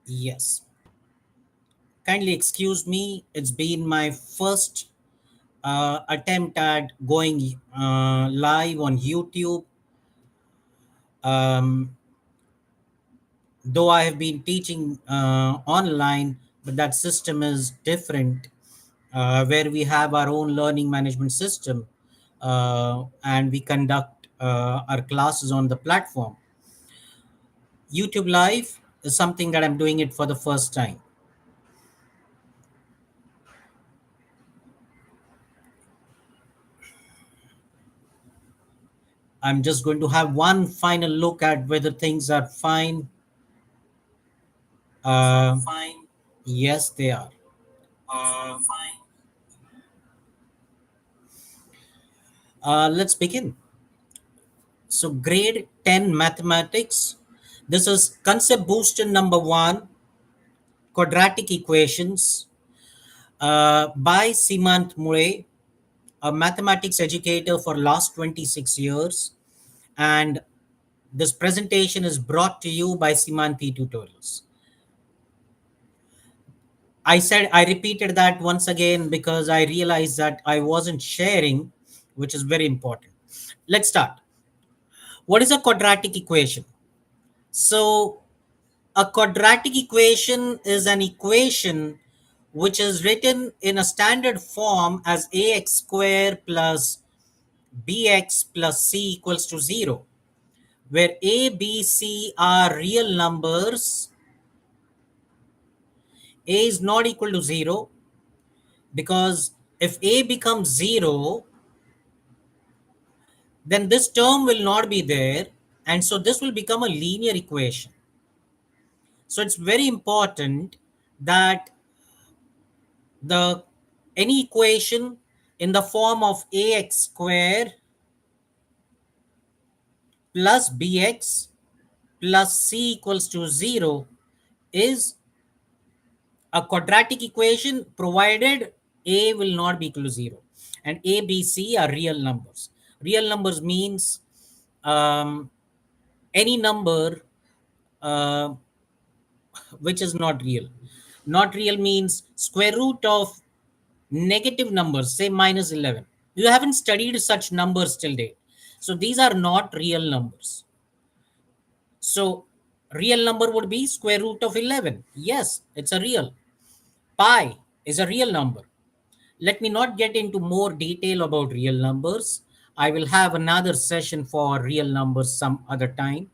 Yes. Kindly excuse me. It's been my first attempt at going live on YouTube. Um, though I have been teaching online, but that system is different, where we have our own learning management system and we conduct our classes on the platform. YouTube Live is something that I'm doing it for the first time. I'm just going to have one final look at whether things are fine. Uh, yes, they are. Let's begin. So, grade 10 mathematics. This is concept booster number one, quadratic equations by Simant Mulye, a mathematics educator for last 26 years. And this presentation is brought to you by Simanti Tutorials. I repeated that once again because I realized that I wasn't sharing, which is very important. Let's start. What is a quadratic equation? So, a quadratic equation is an equation which is written in a standard form as ax square plus bx plus c equals to 0, where a, b, c are real numbers. A is not equal to 0 because if a becomes 0, then this term will not be there, and so this will become a linear equation. So it's very important that the any equation in the form of ax square plus bx plus c equals to 0 is a quadratic equation, provided a will not be equal to 0, and a, b, c are real numbers. Real numbers means any number uh, which is not real. Not real means square root of negative numbers, say minus 11. You haven't studied such numbers till date. So these are not real numbers. So real number would be square root of 11. Yes, it's a real. Pi is a real number. Let me not get into more detail about real numbers. I will have another session for real numbers some other time.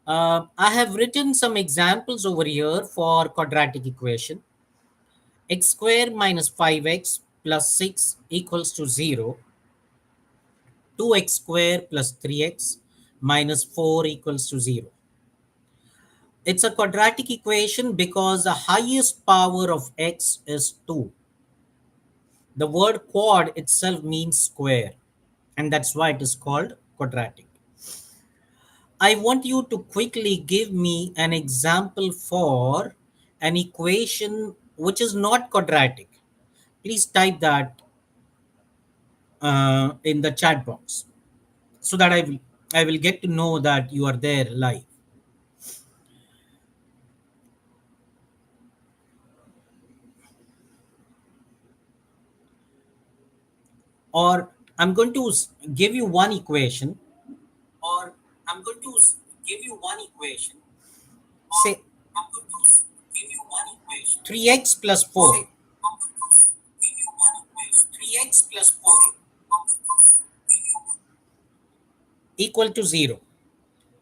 I have written some examples over here for quadratic equation. X square minus 5x plus 6 equals to 0. 2x square plus 3x minus 4 equals to 0. It's a quadratic equation because the highest power of x is 2. The word quad itself means square, and that's why it is called quadratic. I want you to quickly give me an example for an equation which is not quadratic. Please type that in the chat box so that I will get to know that you are there live. Or I'm going to give you one equation. Or I'm going to give you one equation. Say 3x plus 4. 3x plus 4 equal to 0.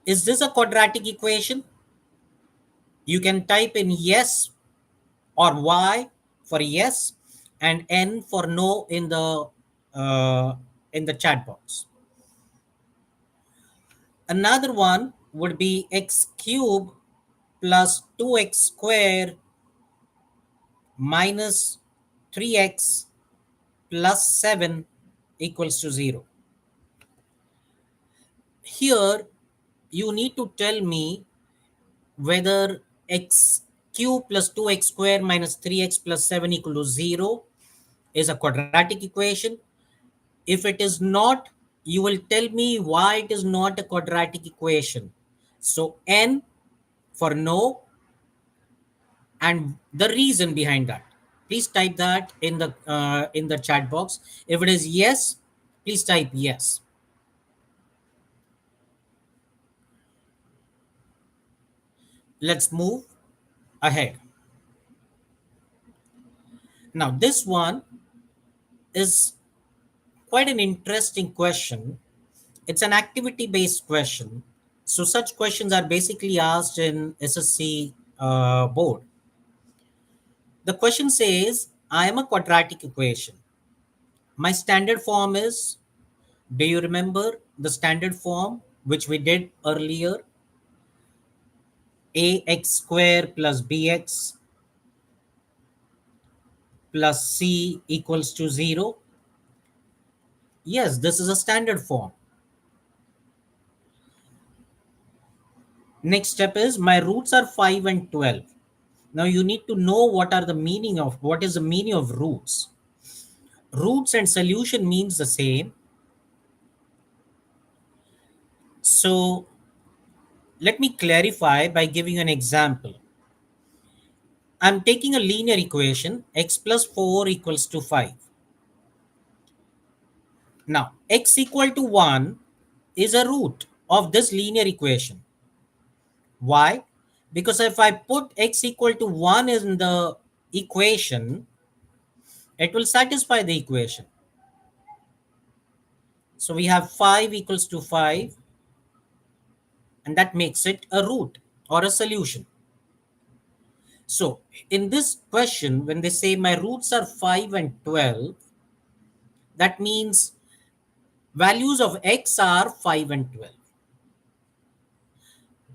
Is this a quadratic equation? You can type in yes or y for yes and n for no uh, in the chat box. Another one would be x cube plus 2x square minus 3x plus 7 equals to 0. Here, you need to tell me whether x cube plus 2x square minus 3x plus 7 equal to 0 is a quadratic equation. If it is not, you will tell me why it is not a quadratic equation. So n for no, and the reason behind that. Please type that in the chat box. If it is yes, please type yes. Let's move ahead. Now this one is quite an interesting question. It's an activity based question. So such questions are basically asked in SSC board. The question says, I am a quadratic equation. My standard form is, do you remember the standard form which we did earlier? Ax square plus bx plus c equals to 0. Yes, this is a standard form. Next step is my roots are 5 and 12. Now you need to know what is the meaning of roots. Roots and solution means the same. So let me clarify by giving you an example. I'm taking a linear equation, x plus 4 equals to 5. Now, x equal to 1 is a root of this linear equation. Why? Because if I put x equal to 1 in the equation, it will satisfy the equation. So we have 5 equals to 5, and that makes it a root or a solution. So in this question, when they say my roots are 5 and 12, that means values of x are 5 and 12.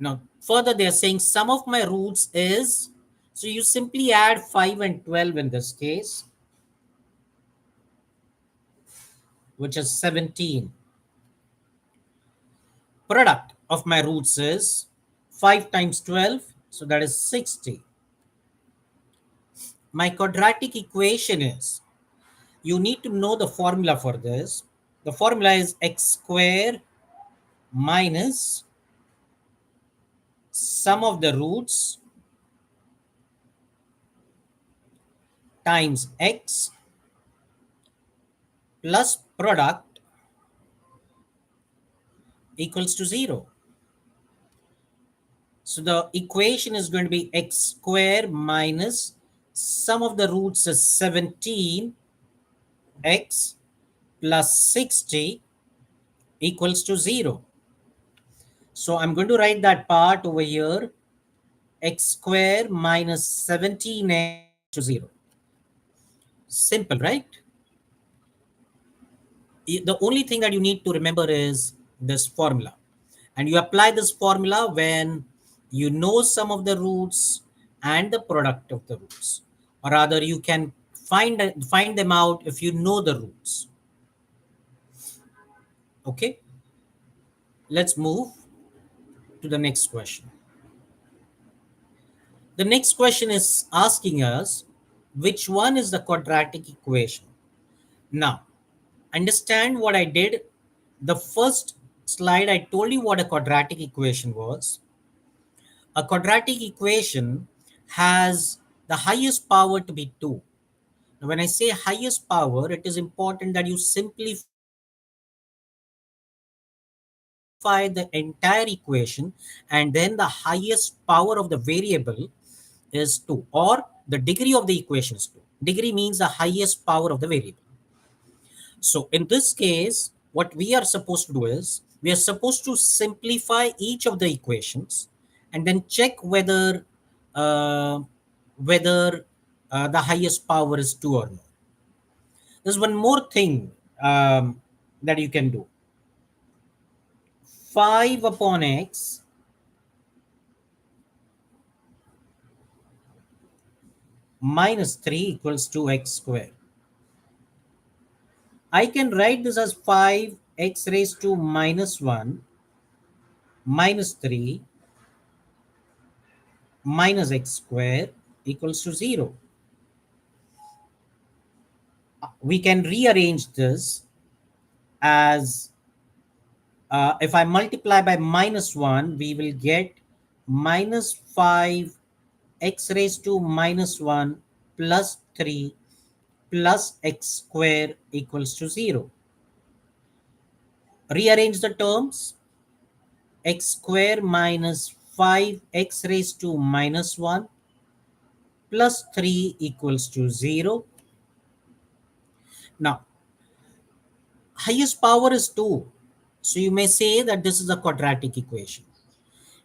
Now, further, they are saying sum of my roots is, so you simply add 5 and 12 in this case, which is 17. Product of my roots is 5 times 12, so that is 60. My quadratic equation is, you need to know the formula for this. The formula is x square minus sum of the roots times x plus product equals to 0. So the equation is going to be x square minus sum of the roots is 17x plus 60 equals to 0. So I'm going to write that part over here. X square minus 17x to 0. Simple, right? The only thing that you need to remember is this formula. And you apply this formula when you know some of the roots and the product of the roots. Or rather, you can find them out if you know the roots. Okay, let's move to the next question. The next question is asking us which one is the quadratic equation. Now, understand what I did. The first slide, I told you what a quadratic equation was. A quadratic equation has the highest power to be 2. Now, when I say highest power, it is important that you simplify the entire equation, and then the highest power of the variable is 2, or the degree of the equation is 2. Degree means the highest power of the variable. So in this case, what we are supposed to do is we are supposed to simplify each of the equations and then check uh, whether the highest power is 2 or no. There's one more thing that you can do. 5 upon x minus 3 equals to x square. I can write this as 5x raised to minus 1 minus 3 minus x square equals to 0. We can rearrange this as if I multiply by minus 1, we will get minus 5x x raised to minus 1 plus 3 plus x square equals to 0. Rearrange the terms. X square minus 5x raised to minus 1 plus 3 equals to 0. Now, highest power is 2. So you may say that this is a quadratic equation.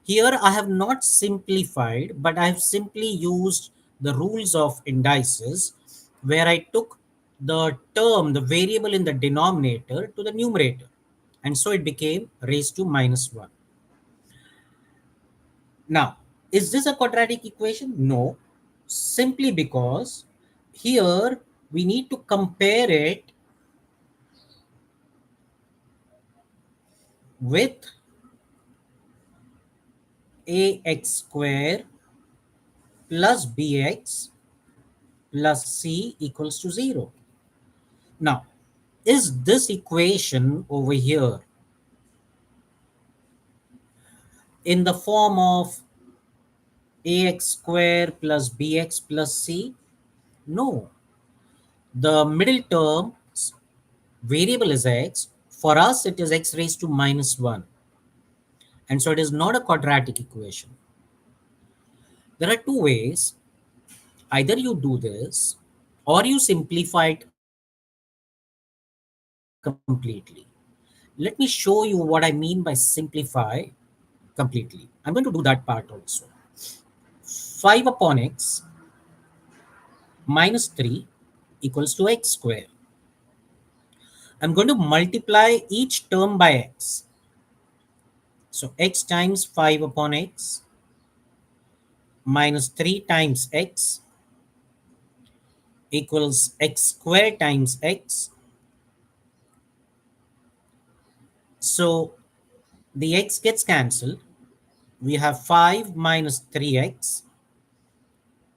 Here I have not simplified, but I have simply used the rules of indices where I took the term, the variable in the denominator to the numerator. And so it became raised to minus 1. Now, is this a quadratic equation? No, simply because here we need to compare it with ax square plus bx plus c equals to 0. Now, is this equation over here in the form of ax square plus bx plus c? No. The middle term variable is x. For us, it is x raised to minus 1. And so it is not a quadratic equation. There are two ways. Either you do this or you simplify it completely. Let me show you what I mean by simplify completely. I'm going to do that part also. 5 upon x minus 3 equals to x square. I'm going to multiply each term by x. So x times 5 upon x minus 3 times x equals x square times x. So the x gets cancelled. We have 5 minus 3x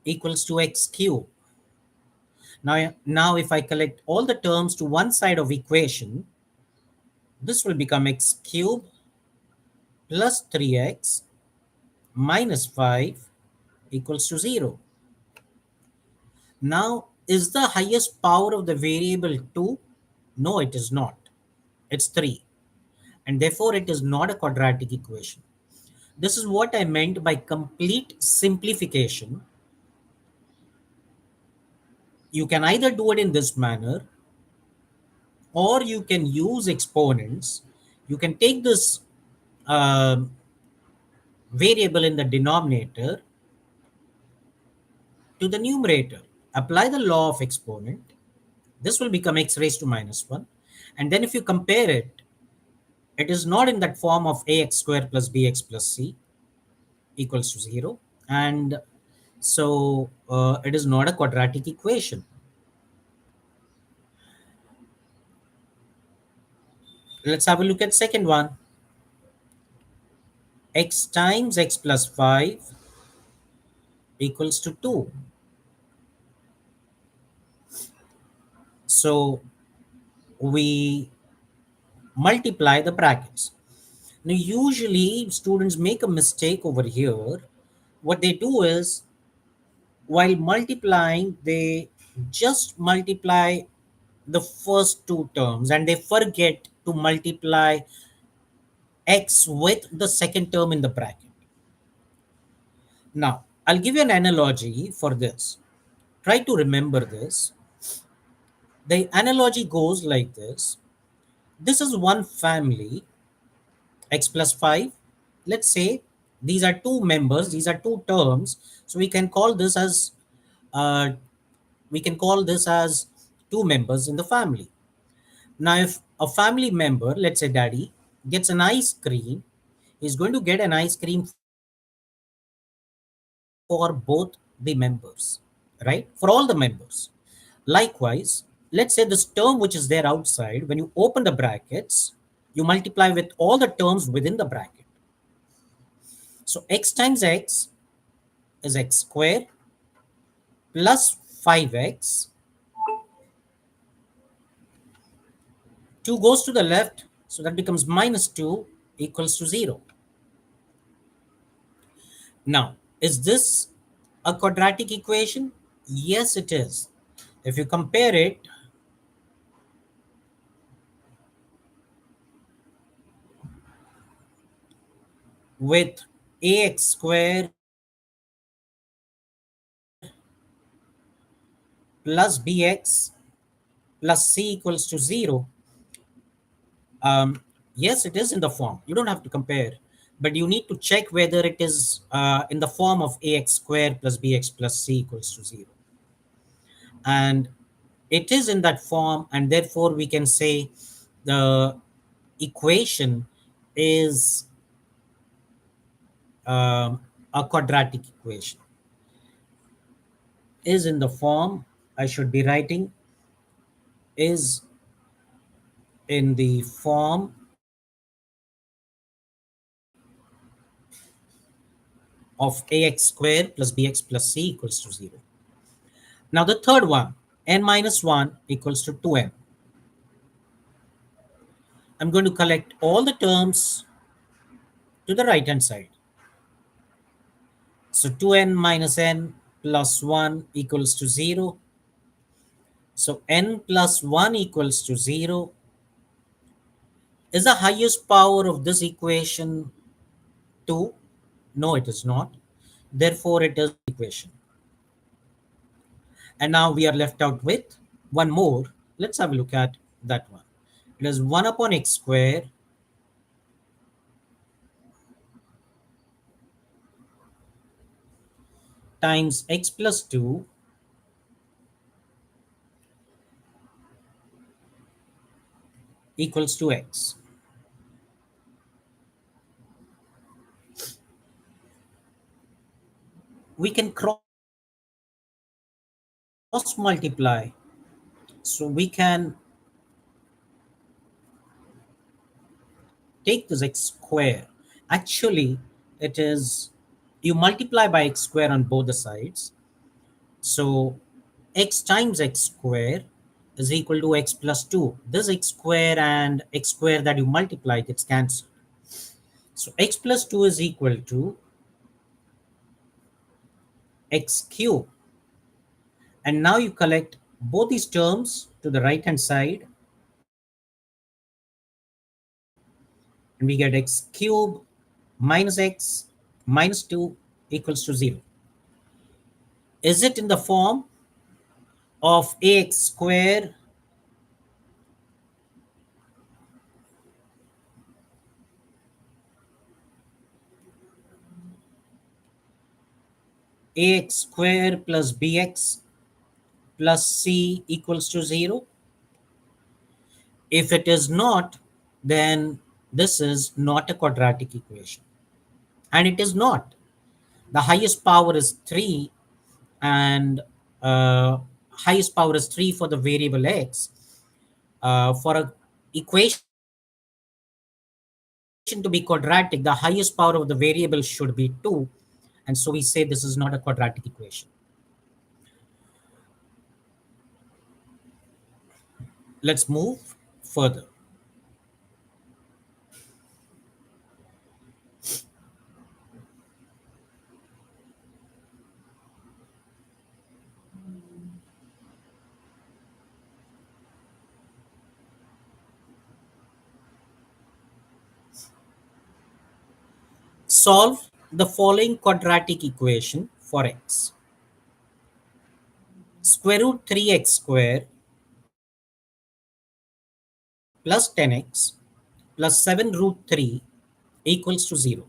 equals to x cube. Now if I collect all the terms to one side of equation, this will become x cube plus 3x minus 5 equals to 0. Now, is the highest power of the variable 2? No, it is not. It's 3. And therefore, it is not a quadratic equation. This is what I meant by complete simplification. You can either do it in this manner or you can use exponents. You can take this uh, variable in the denominator to the numerator. Apply the law of exponent. This will become x raised to minus 1. And then if you compare it, it is not in that form of ax square plus bx plus c equals to 0. And so it is not a quadratic equation. Let's have a look at second one. X times x plus 5 equals to 2. So we multiply the brackets. Now, usually students make a mistake over here. What they do is, while multiplying, they just multiply the first two terms and they forget to multiply x with the second term in the bracket. Now, I'll give you an analogy for this. Try to remember this. The analogy goes like this. This is one family, x plus 5. Let's say these are two members, these are two terms. So uh, we can call this as two members in the family. Now, if a family member, let's say daddy, gets an ice cream, he's going to get an ice cream for both the members, right? For all the members. Likewise, let's say this term which is there outside, when you open the brackets, you multiply with all the terms within the bracket. So x times x is x square plus 5x. 2 goes to the left, so that becomes minus 2 equals to 0. Now, is this A quadratic equation? Yes, it is. If you compare it with ax square plus bx plus c equals to 0, yes, it is in the form. You don't have to compare, but you need to check whether it is in the form of ax square plus bx plus c equals to 0. And it is in that form, and therefore we can say the equation is a quadratic equation. Is in the form, I should be writing, is in the form of ax square plus bx plus c equals to 0. Now the third one, n minus 1 equals to 2n. I'm going to collect all the terms to the right hand side. So 2n minus n plus 1 equals to 0. So n plus 1 equals to 0. Is the highest power of this equation 2? No, it is not. Therefore, it is equation. And now we are left out with one more. Let's have a look at that one. It is 1 upon x square times x plus 2 equals to x. We can cross multiply. So we can take this x square. Actually, it is, you multiply by x square on both the sides. So x times x square is equal to x plus 2. This x square and x square that you multiply gets cancelled. So x plus 2 is equal to x cube. And now you collect both these terms to the right hand side, and we get x cube minus x minus 2 equals to 0. Is it in the form of ax square ax square plus bx plus c equals to 0? If it is not, then this is not a quadratic equation. And it is not. The highest power is 3, and highest power is 3 for the variable x. For a equation to be quadratic, the highest power of the variable should be 2. And so we say this is not a quadratic equation. Let's move further. Solve the following quadratic equation for x. Square root 3x square plus 10x plus 7 root 3 equals to 0.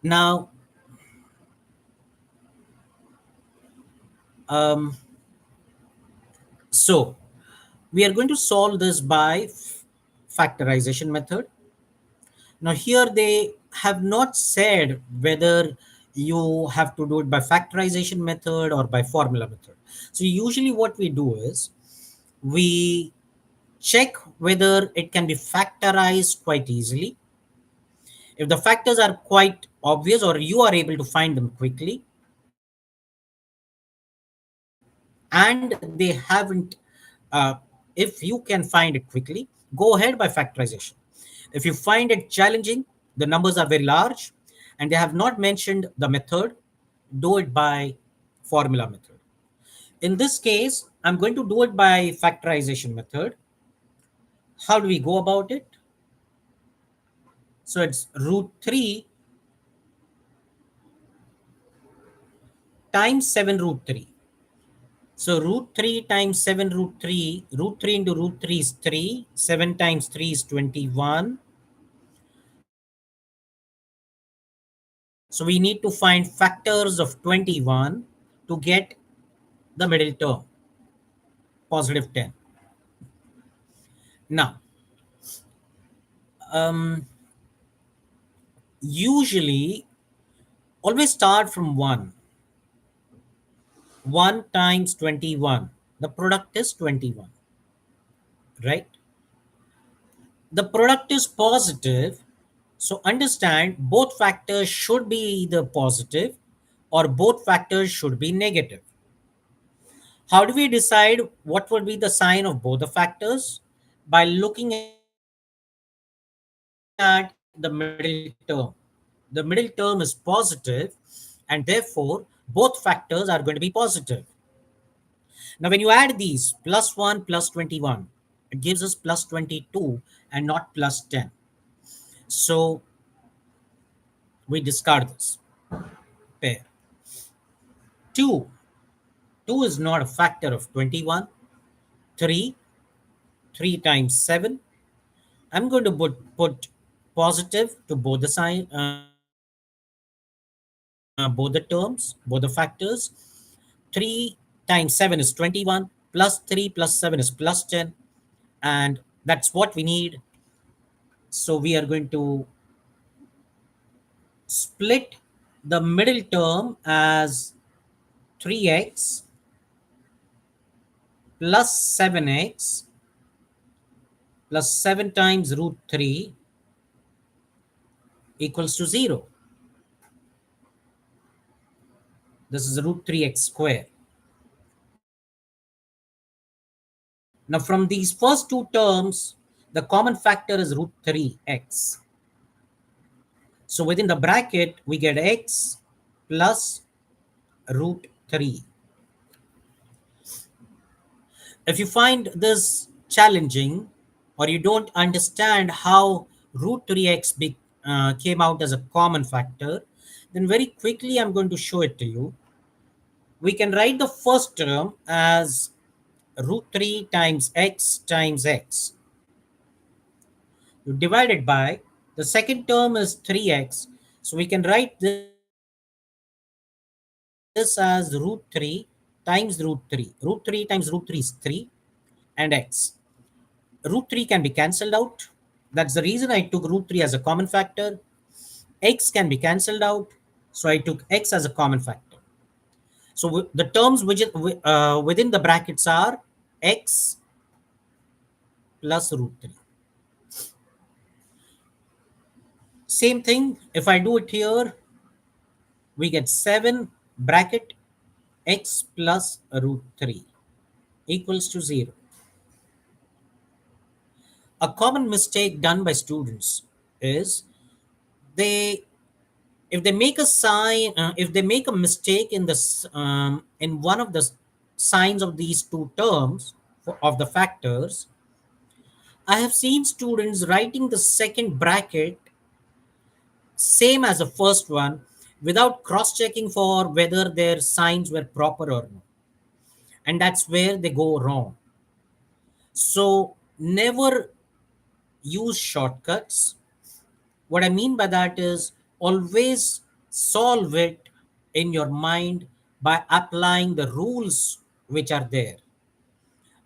Now, um, so we are going to solve this by factorization method. Now here they have not said whether you have to do it by factorization method or by formula method. So usually what we do is we check whether it can be factorized quite easily. If the factors are quite obvious or you are able to find them quickly and they haven't, if you can find it quickly, go ahead by factorization. If you find it challenging, the numbers are very large and they have not mentioned the method, do it by formula method. In this case, I'm going to do it by factorization method. How do we go about it? So it's root 3 times 7 root 3. So root 3 times 7 root 3 into root 3 is 3, 7 times 3 is 21. So we need to find factors of 21 to get the middle term, positive 10. Now, um, usually always start from 1. 1 times 21. The product is 21, right? The product is positive. So understand both factors should be either positive or both factors should be negative. How do we decide what would be the sign of both the factors? By looking at the middle term. The middle term is positive, and therefore both factors are going to be positive. Now, when you add these plus 1 plus 21, it gives us plus 22 and not plus 10. So we discard this pair. 2. 2 is not a factor of 21. 3. 3 times 7. I'm going to put positive to both the sign, both the terms, both the factors. 3 times 7 is 21, plus 3 plus 7 is plus 10, and that's what we need. So we are going to split the middle term as 3x plus 7x plus 7 times root 3 equals to 0. This is root 3x square. Now from these first two terms, the common factor is root 3x. So within the bracket, we get x plus root 3. If you find this challenging or you don't understand how root 3x came out as a common factor, then very quickly I'm going to show it to you. We can write the first term as root 3 times x. You divide it by the second term is 3x. So we can write this as root 3 times root 3. Root 3 times root 3 is 3 and x. Root 3 can be cancelled out. That's the reason I took root 3 as a common factor. X can be cancelled out. So I took x as a common factor. So the terms within the brackets are x plus root 3. Same thing, if I do it here, we get 7 bracket x plus root 3 equals to 0. A common mistake done by students is they if they make a sign if they make a mistake in this in one of the signs of these two terms of the factors. I have seen students writing the second bracket same as the first one without cross checking for whether their signs were proper or not, and that's where they go wrong. So never use shortcuts. What I mean by that is always solve it in your mind by applying the rules which are there.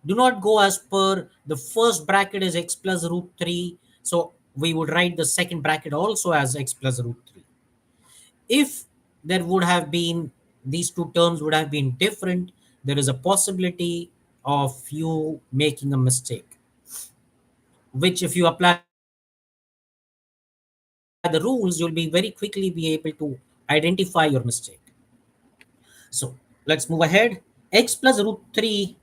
Do not go as per the first bracket is x plus root 3. So we would write the second bracket also as x plus root 3. If there would have been these two terms would have been different, there is a possibility of you making a mistake, which if you apply the rules, you'll be very quickly be able to identify your mistake. So let's move ahead. X plus root 3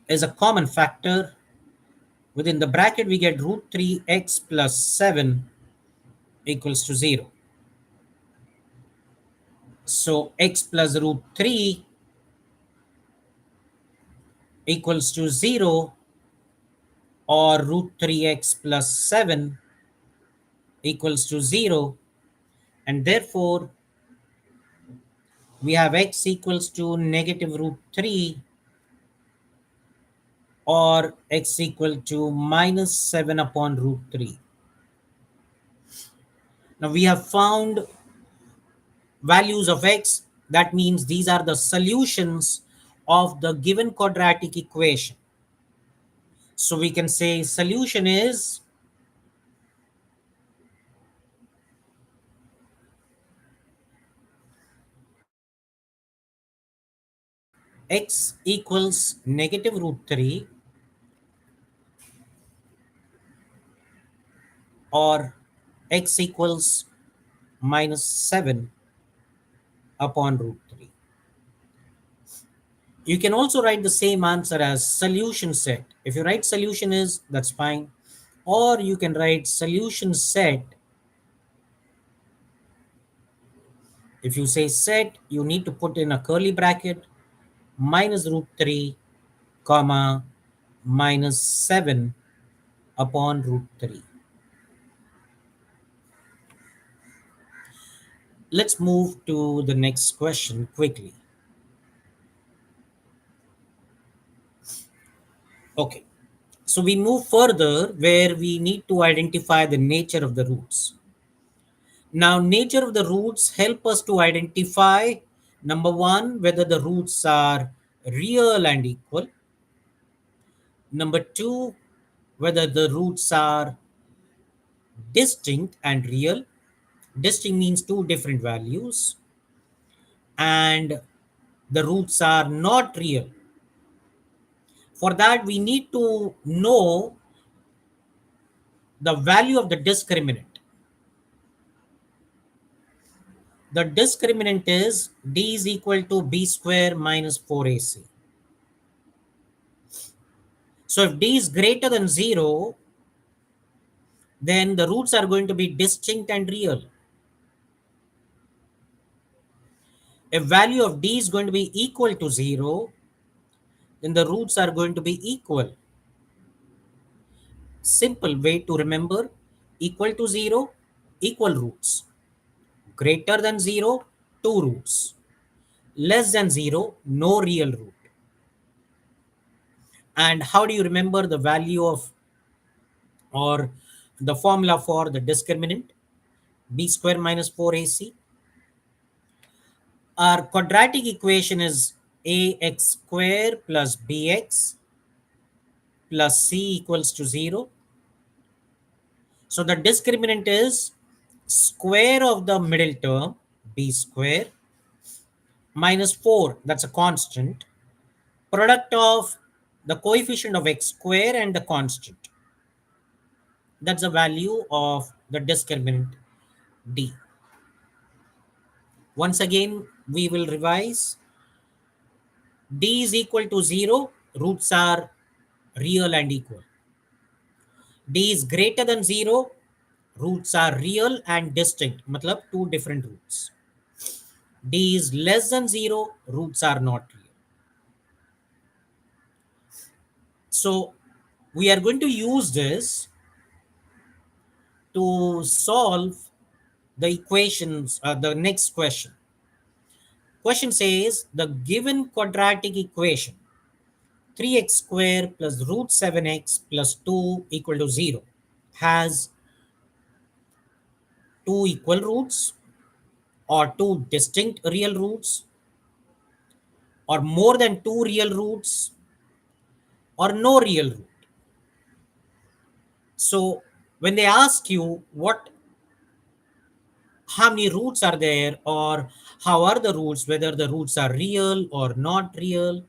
is a common factor. Within the bracket, we get root 3x plus 7 equals to 0. So x plus root 3 equals to 0, or root 3x plus 7 equals to 0, and therefore we have x equals to negative root 3, or x equal to minus 7 upon root 3. Now we have found values of x. That means these are the solutions of the given quadratic equation. So we can say solution is x equals negative root 3, or x equals minus 7 upon root 3. You can also write the same answer as solution set. If you write solution is, that's fine. Or you can write solution set. If you say set, you need to put in a curly bracket, minus root 3, comma, minus 7 upon root 3. Let's move to the next question quickly. Okay. So we move further where we need to identify the nature of the roots. Now, nature of the roots help us to identify, number one, whether the roots are real and equal. Number two, whether the roots are distinct and real. Distinct means two different values. And the roots are not real. For that, we need to know the value of the discriminant. The discriminant is d is equal to b square minus 4ac. So if d is greater than 0, then the roots are going to be distinct and real. If value of d is going to be equal to 0, then the roots are going to be equal. Simple way to remember: equal to 0, equal roots. Greater than 0, two roots. Less than 0, no real root. And how do you remember the value of, or the formula for the discriminant? B square minus 4ac. Our quadratic equation is ax square plus bx plus c equals to 0. So the discriminant is square of the middle term, b square, minus 4, that's a constant, product of the coefficient of x square and the constant. That's the value of the discriminant d. Once again, we will revise. D is equal to 0, roots are real and equal. D is greater than 0, roots are real and distinct, matlab two different roots. D is less than 0, roots are not real. So we are going to use this to solve the equations, the next question. Question says the given quadratic equation 3x square plus root 7x plus 2 equal to 0 has two equal roots, or two distinct real roots, or more than two real roots, or no real root. So when they ask you how many roots are there, or how are the roots, whether the roots are real or not real,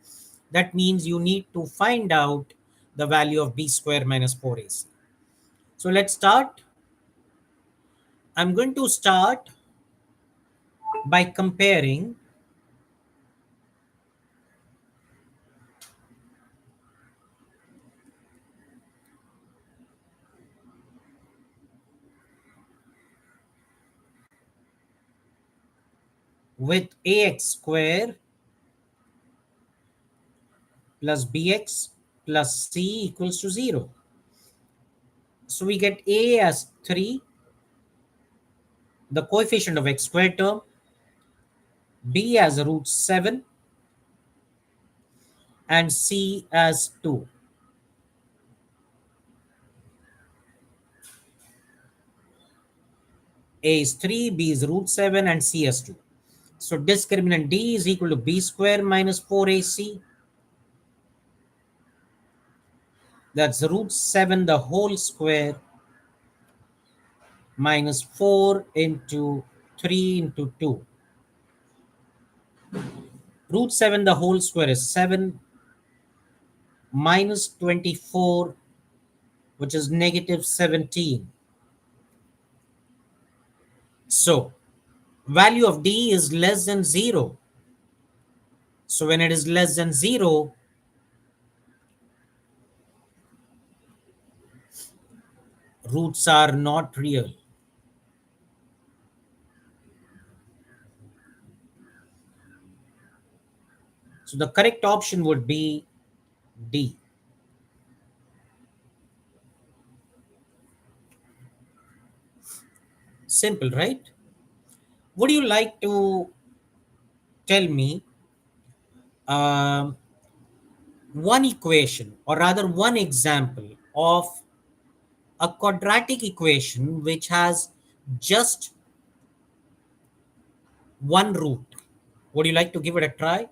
that means you need to find out the value of b square minus 4ac. So let's start. I'm going to start by comparing with ax square plus bx plus c equals to 0. So we get a as 3, the coefficient of x squared term, b as root 7, and c as 2. A is 3, b is root 7, and c as 2. So discriminant d is equal to b square minus 4ac. That's root 7 the whole square minus 4 into 3 into 2. Root 7 the whole square is 7 minus 24, which is negative 17. So value of d is less than 0. So when it is less than 0, roots are not real. So the correct option would be D. Simple, right? Would you like to tell me um, one equation, or rather one example of a quadratic equation which has just one root? Would you like to give it a try?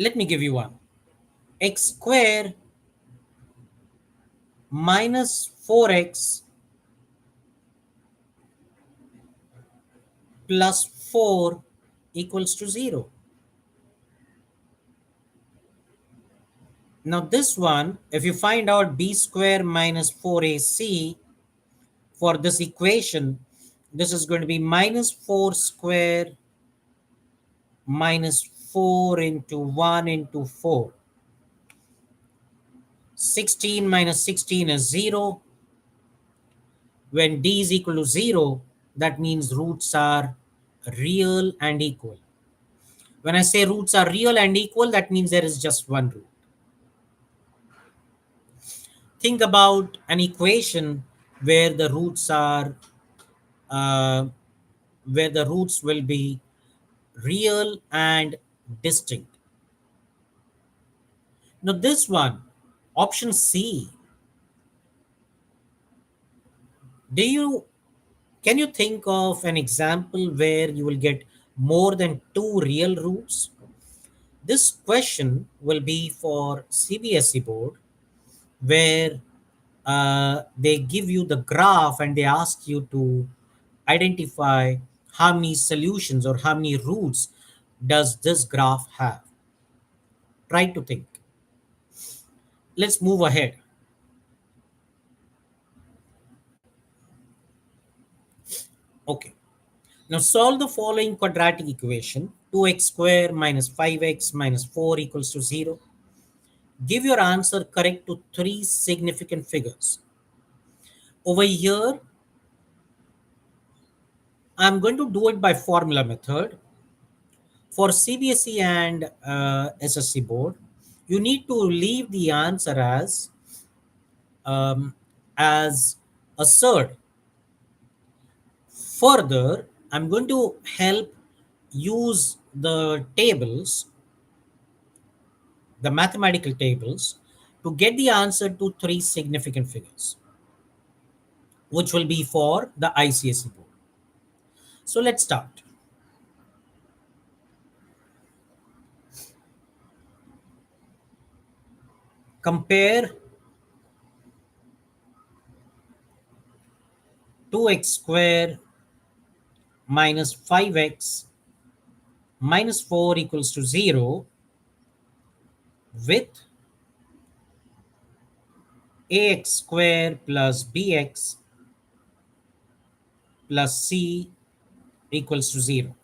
Let me give you one. X square minus 4x plus 4 equals to 0. Now this one, if you find out b square minus 4ac for this equation, this is going to be minus 4 square minus 4 into 1 into 4. 16 minus 16 is 0. When d is equal to 0, that means roots are real and equal. When I say roots are real and equal, that means there is just one root. Think about an equation where the roots are uh, where the roots will be real and distinct. Now this one, option C, do you can you think of an example where you will get more than two real roots? This question will be for CBSE board, where they give you the graph and they ask you to identify how many solutions or how many roots does this graph have. Try to think. Let's move ahead. Okay. Now solve the following quadratic equation: 2x square minus 5x minus 4 equals to 0. Give your answer correct to three significant figures. Over here, I'm going to do it by formula method. For CBSE and SSC board, you need to leave the answer um, as a third. Further, I'm going to help use the tables, the mathematical tables, to get the answer to three significant figures, which will be for the ICSE board. So let's start. Compare 2x square minus 5x minus 4 equals to 0 with ax square plus bx plus c equals to 0.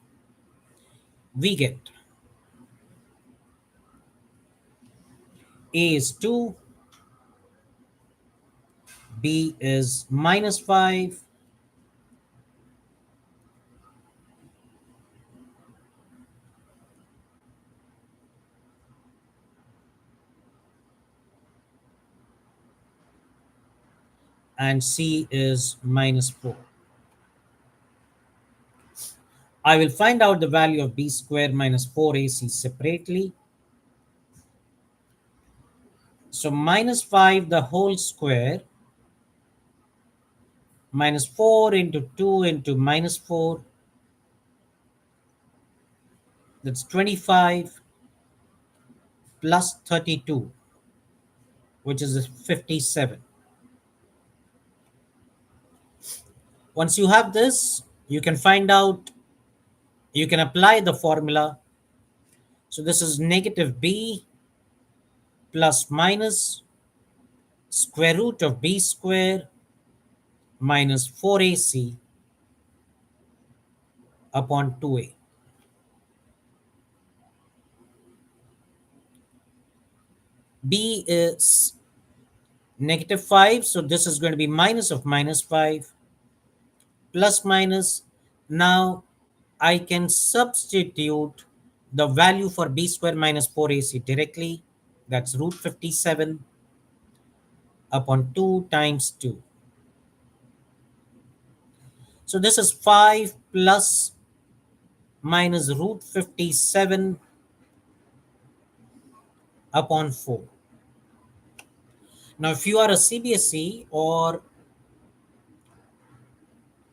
We get A is 2, B is minus 5, and C is minus 4. I will find out the value of B square minus 4AC separately. So minus 5 the whole square minus 4 into 2 into minus 4, that's 25 plus 32, which is 57. Once you have this, you can find out, you can apply the formula. So this is negative B plus minus square root of B square minus 4AC upon 2A. B is negative 5, so this is going to be minus of minus 5 plus minus. Now I can substitute the value for B square minus 4AC directly. That's root 57 upon 2 times 2. So this is 5 plus minus root 57 upon 4. Now, if you are a CBSE or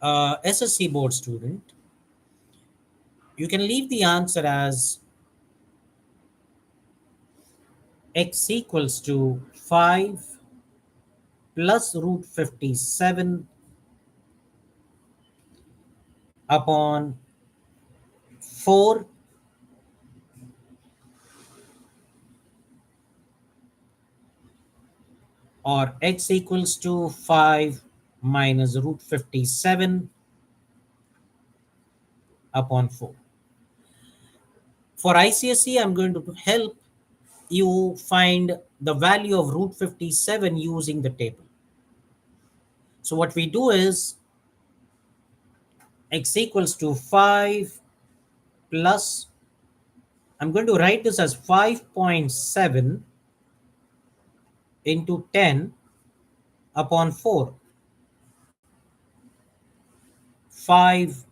SSC board student, you can leave the answer as x equals to 5 plus root 57 upon 4, or x equals to 5 minus root 57 upon 4. For ICSE, I'm going to help you find the value of root 57 using the table. So what we do is x equals to 5 plus, I'm going to write this as 5.7 into 10 upon 4. 5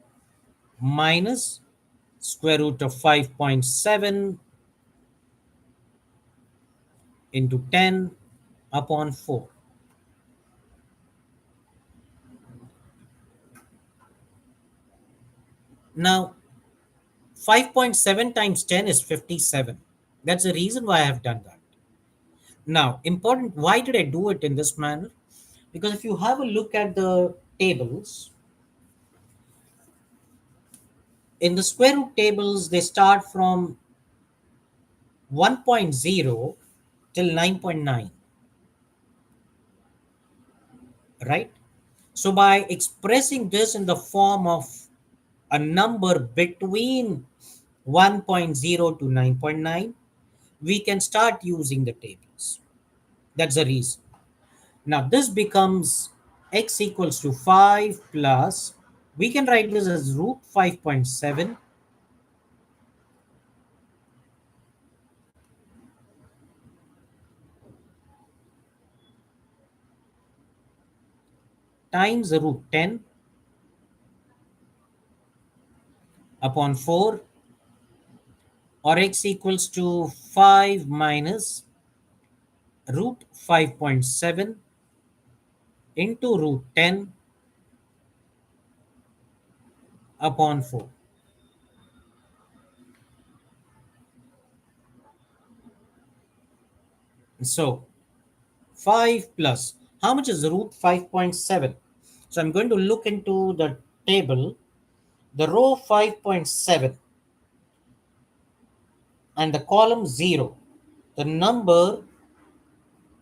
minus square root of 5.7 into 10 upon 4. Now, 5.7 times 10 is 57. That's the reason why I have done that. Now, important, why did I do it in this manner? Because if you have a look at the tables, in the square root tables, they start from 1.0 till 9.9, right? So by expressing this in the form of a number between 1.0 to 9.9, we can start using the tables. That's the reason. Now this becomes x equals to 5 plus, we can write this as root 5.7 times root 10 upon 4, or x equals to 5 minus root 5.7 into root 10 upon 4. So 5 plus, how much is root 5.7? So I'm going to look into the table, the row 5.7 and the column 0. The number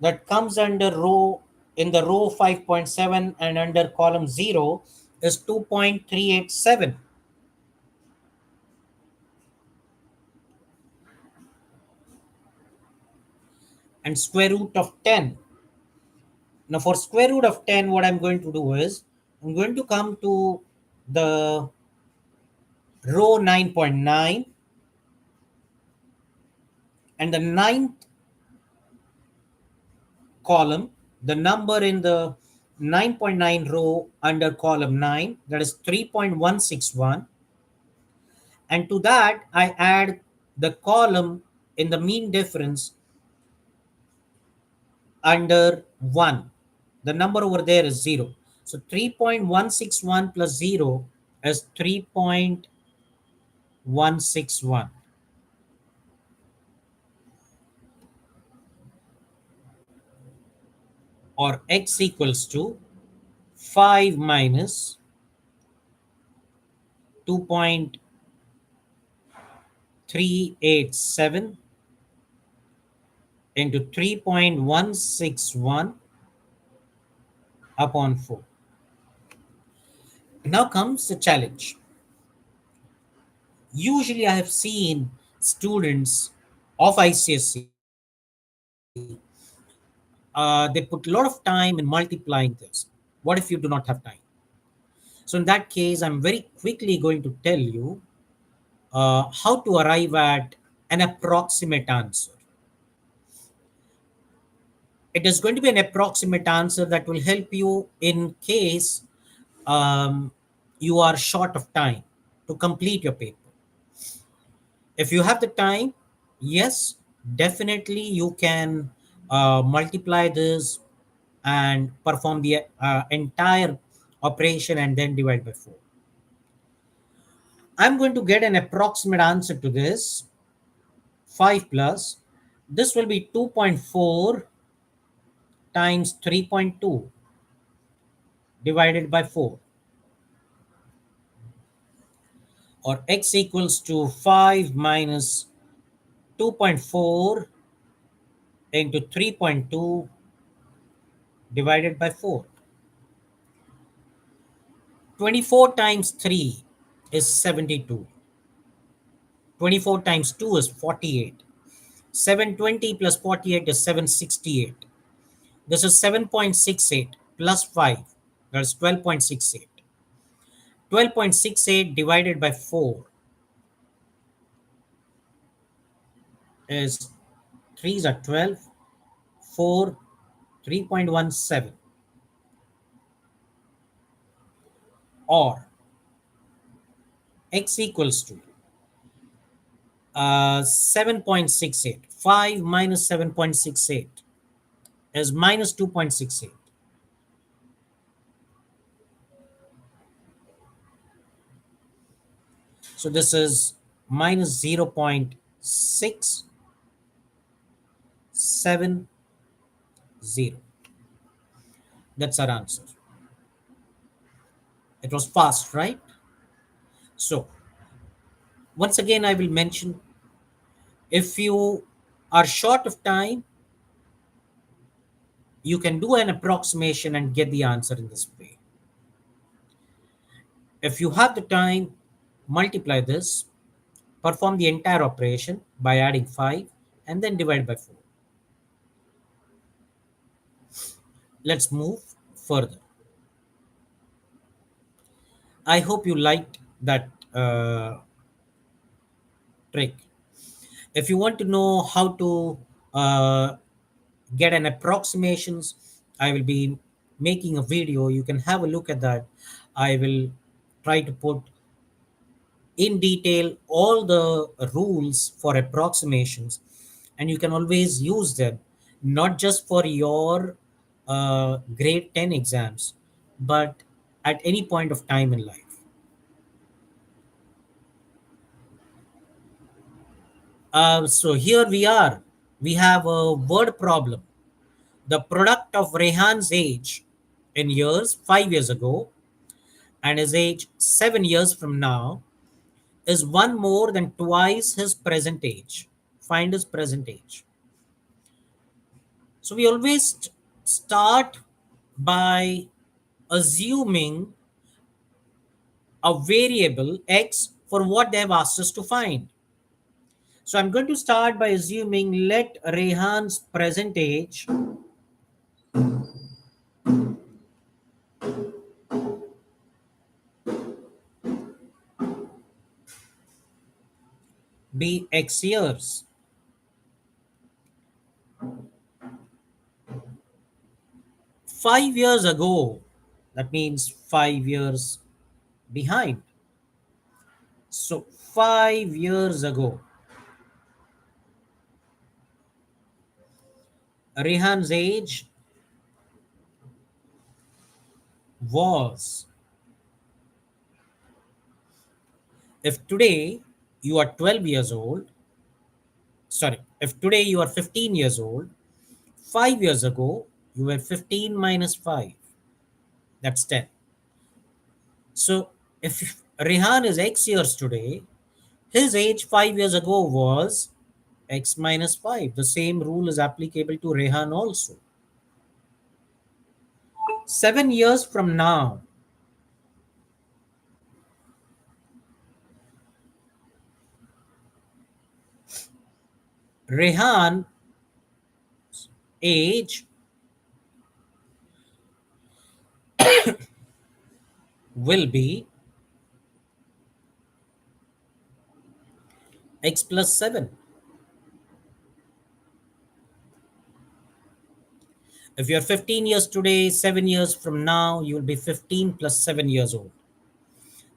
that comes under row, in the row 5.7 and under column 0 is 2.387. and square root of 10. Now for square root of 10, what I'm going to do is I'm going to come to the row 9.9, and the ninth column, the number in the 9.9 row under column 9, that is 3.161. And to that, I add the column in the mean difference under 1. The number over there is 0. So 3.161 plus 0 is 3.161, or x equals to 5 minus 2.387 into 3.161 upon 4. Now comes the challenge. Usually, I have seen students of ICSC, they put a lot of time in multiplying this. What if you do not have time? So, in that case, I'm very quickly going to tell you how to arrive at an approximate answer. It is going to be an approximate answer that will help you in case um, you are short of time to complete your paper. If you have the time, yes, definitely you can multiply this and perform the entire operation and then divide by 4. I'm going to get an approximate answer to this 5 plus. This will be 2.4 times 3.2 divided by 4, or x equals to 5 minus 2.4 into 3.2 divided by 4. 24 times 3 is 72. 24 times 2 is 48. 720 plus 48 is 768. This is 7.68 plus 5. That is 12.68. 12.68 divided by 4 is 3s are 12, 4, 3.17, or x equals to 7.68. 5 minus 7.68 is minus 2.68. So this is minus 0.670. That's our answer. It was fast, right? So once again, I will mention, if you are short of time, you can do an approximation and get the answer in this way. If you have the time, multiply this, perform the entire operation by adding 5, and then divide by 4. Let's move further. I hope you liked that trick. If you want to know how to uh, get an approximations, I will be making a video. You can have a look at that. I will try to put in detail all the rules for approximations, and you can always use them, not just for your grade 10 exams, but at any point of time in life. So here we are. We have a word problem. The product of Rehan's age in years 5 years ago and his age 7 years from now is one more than twice his present age. Find his present age. So we always start by assuming a variable x for what they have asked us to find. So I'm going to start by assuming let Rehan's present age be X years. 5 years ago, that means 5 years behind. So 5 years ago, Rehan's age was. If today you are 12 years old, sorry, if today you are 15 years old, 5 years ago you were 15 minus 5, that's 10. So if Rehan is X years today, his age 5 years ago was X minus 5. The same rule is applicable to Rehan also. 7 years from now, Rehan age will be X plus 7. If you're 15 years today, 7 years from now, you will be 15 plus 7 years old.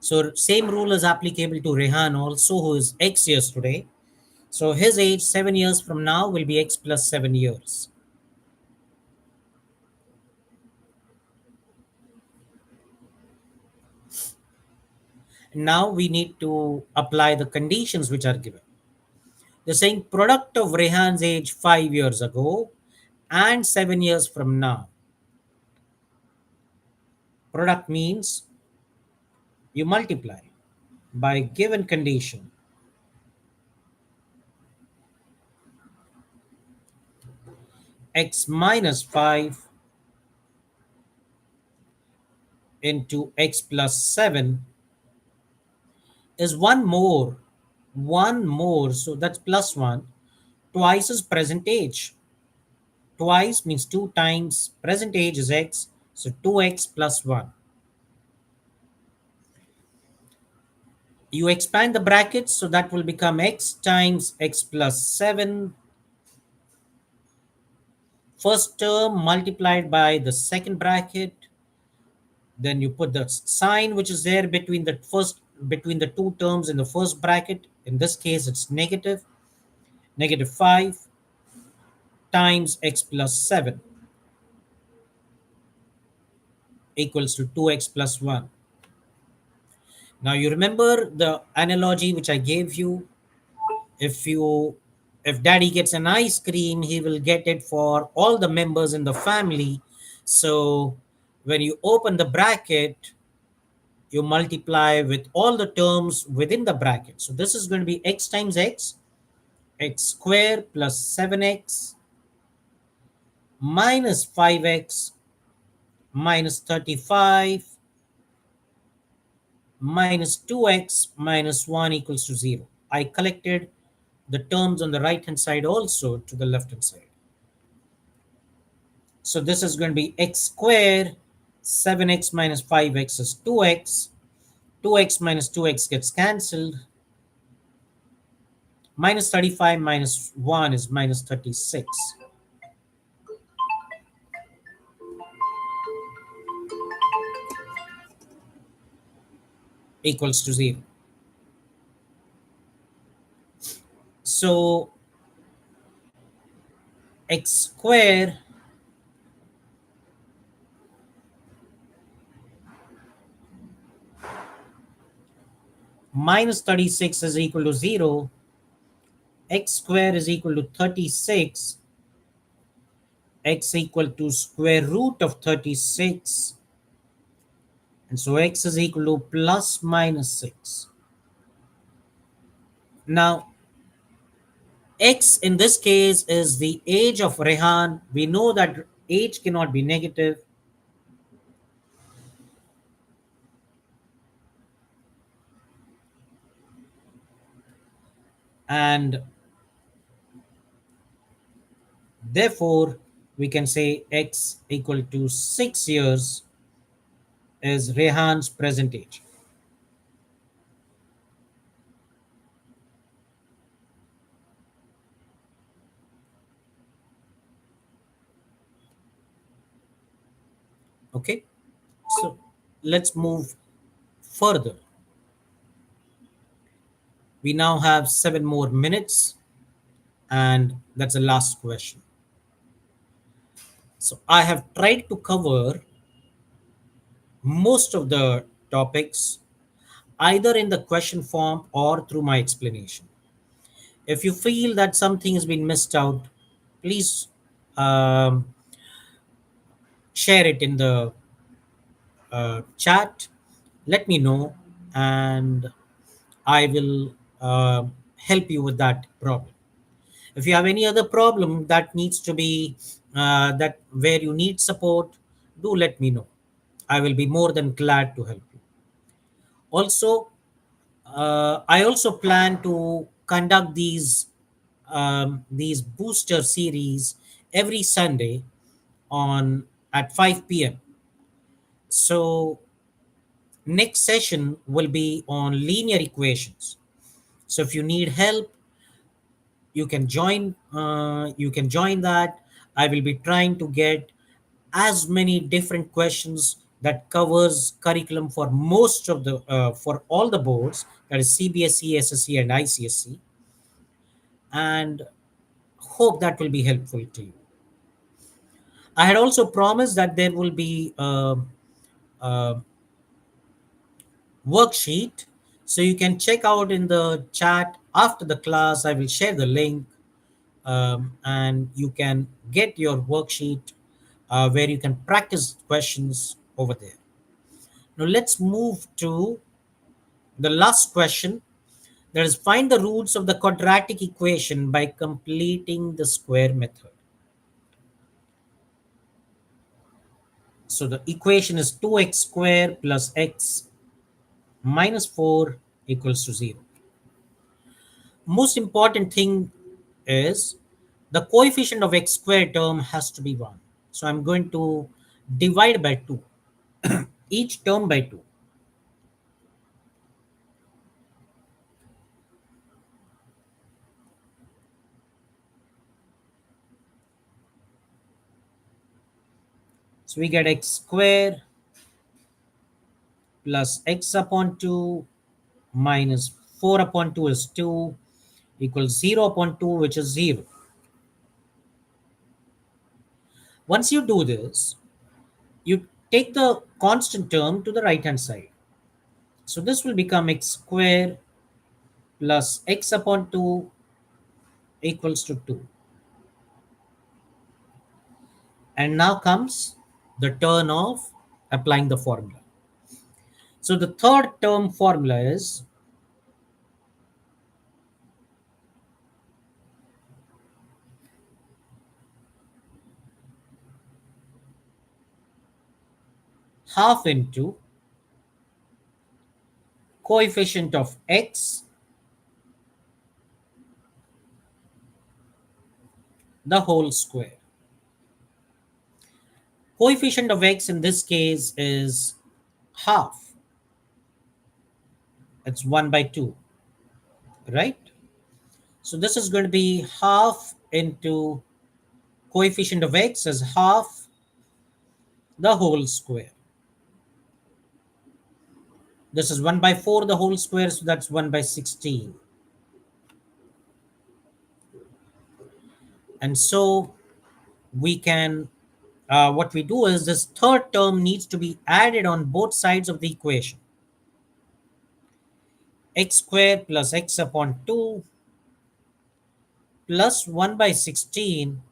So same rule is applicable to Rehan also, who is X years today. So his age 7 years from now will be X plus 7 years. Now we need to apply the conditions which are given. They're saying product of Rehan's age 5 years ago and 7 years from now. Product means you multiply by given condition x minus 5 into x plus 7 is one more, so that's plus 1, twice is present age. Twice means 2 times present age is x, so 2x plus 1. You expand the brackets, so that will become x times x plus 7, first term multiplied by the second bracket. Then you put the sign which is there between the two terms in the first bracket. In this case it's negative 5 times x plus 7 equals to 2x plus 1. Now you remember the analogy which I gave you. if you if daddy gets an ice cream, he will get it for all the members in the family. So when you open the bracket, you multiply with all the terms within the bracket. So this is going to be x times x square plus 7x minus 5x minus 35 minus 2x minus 1 equals to 0. I collected the terms on the right hand side also to the left hand side. So this is going to be x square, 7x minus 5x is 2x, 2x minus 2x gets cancelled, minus 35 minus 1 is minus 36 equals to 0. So x square minus 36 is equal to 0. X square is equal to 36. X equal to square root of 36. And so x is equal to plus minus 6. Now, x in this case is the age of Rehan. We know that age cannot be negative. And Therefore, we can say x equal to 6 years is Rehan's present age. Okay, so let's move further. We now have 7 more minutes, and that's the last question. So I have tried to cover most of the topics either in the question form or through my explanation. If you feel that something has been missed out, please um, share it in the chat. Let me know, and I will help you with that problem. If you have any other problem that needs to be that where you need support, do let me know. I will be more than glad to help you. Also, I also plan to conduct these booster series every Sunday on at 5 p.m. So next session will be on linear equations. So if you need help, you can join. You can join that. I will be trying to get as many different questions that covers curriculum for most of the for all the boards, that is CBSE, SSE, and ICSE, and hope that will be helpful to you. I had also promised that there will be a worksheet, so you can check out in the chat after the class. I will share the link, and you can get your worksheet where you can practice questions over there. Now let's move to the last question, that is find the roots of the quadratic equation by completing the square method. So the equation is 2x squared plus x minus 4 equals to 0. Most important thing is the coefficient of x squared term has to be 1. So I'm going to divide by 2, each term by 2. So we get x squared plus x upon 2 minus 4 upon 2 is 2 equals 0 upon 2, which is 0. Once you do this, you take the constant term to the right hand side. So this will become x squared plus x upon 2 equals to 2. And now comes the turn of applying the formula. So the third term formula is half into coefficient of x, the whole square. Coefficient of x in this case is half. It's 1 by 2, right? So this is going to be half into coefficient of x is half the whole square. This is 1 by 4 the whole square, so that's 1 by 16. And so we can, what we do is this third term needs to be added on both sides of the equation. X squared plus x upon 2 plus 1 by 16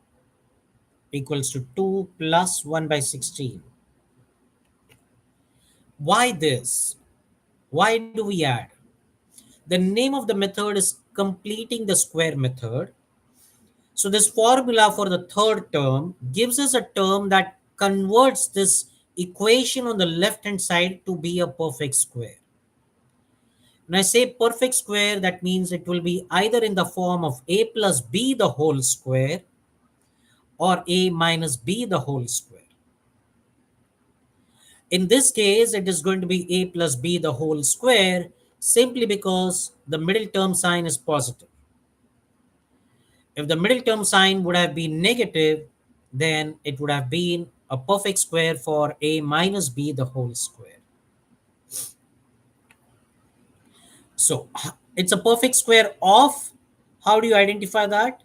equals to 2 plus 1 by 16. Why this? Why do we add? The name of the method is completing the square method. So this formula for the third term gives us a term that converts this equation on the left hand side to be a perfect square. When I say perfect square, that means it will be either in the form of a plus b the whole square or a minus b the whole square. In this case, it is going to be a plus b the whole square simply because the middle term sign is positive. If the middle term sign would have been negative, then it would have been a perfect square for a minus b the whole square. So it's a perfect square of, how do you identify that?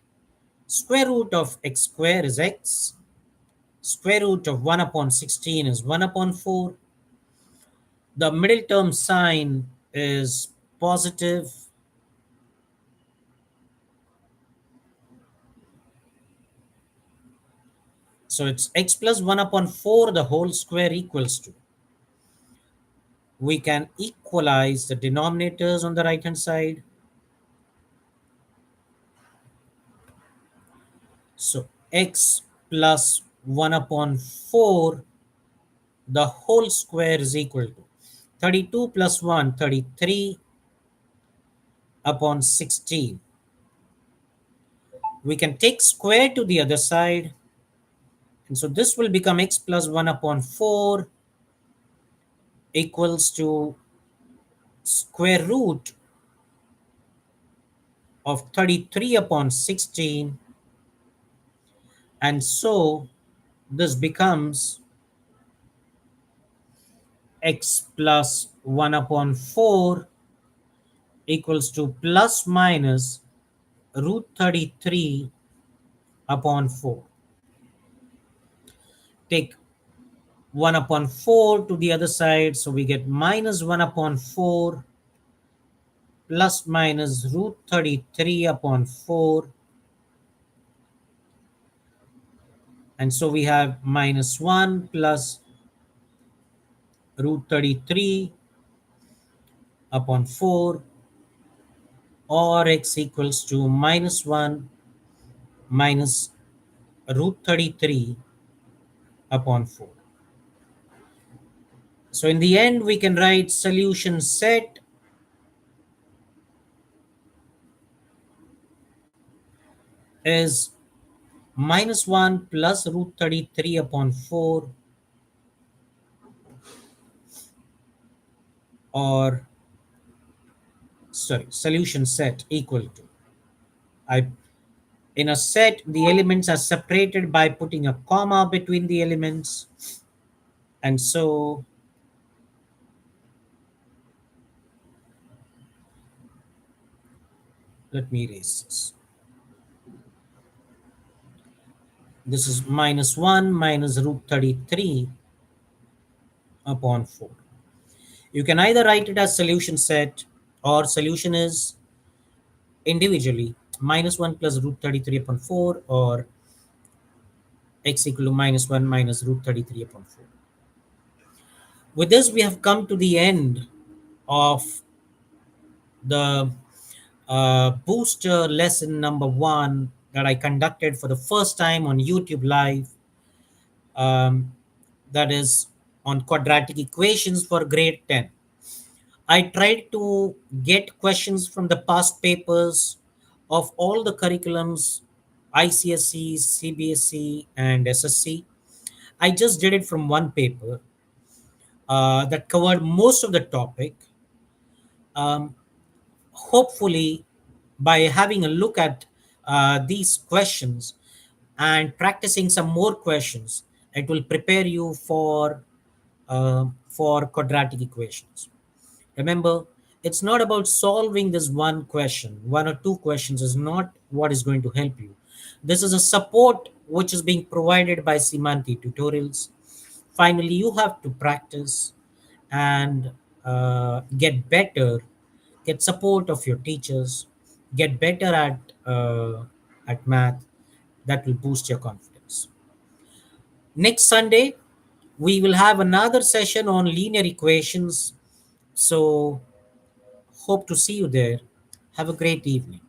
Square root of x square is x. Square root of 1 upon 16 is 1 upon 4. The middle term sign is positive. So it's x plus 1 upon 4 the whole square equals to. We can equalize the denominators on the right hand side. So x plus 1 upon 4 the whole square is equal to 32 plus 1, 33 upon 16. We can take square to the other side. And so this will become x plus 1 upon 4 equals to square root of 33 upon 16. And so this becomes x plus 1 upon 4 equals to plus minus root 33 upon 4. Take 1 upon 4 to the other side, so we get minus 1 upon 4 plus minus root 33 upon 4. And so we have minus 1 plus root 33 upon 4, or x equals to minus 1 minus root 33 upon 4. So in the end, we can write solution set is minus 1 plus root 33 upon 4, or sorry, solution set equal to, I in a set the elements are separated by putting a comma between the elements, and so let me erase this. This is minus 1 minus root 33 upon 4. You can either write it as solution set, or solution is individually minus 1 plus root 33 upon 4, or x equal to minus 1 minus root 33 upon 4. With this, we have come to the end of the booster lesson number 1 that I conducted for the first time on YouTube Live. Um, that is on quadratic equations for grade 10. I tried to get questions from the past papers of all the curriculums, ICSE, CBSE, and SSC. I just did it from one paper that covered most of the topic. Um, Hopefully, by having a look at these questions and practicing some more questions, it will prepare you for quadratic equations. Remember, it's not about solving this one question. One or two questions is not what is going to help you. This is a support which is being provided by Simanti tutorials. Finally, you have to practice and get better, get support of your teachers, get better at math. That will boost your confidence. Next Sunday, we will have another session on linear equations. So, hope to see you there. Have a great evening.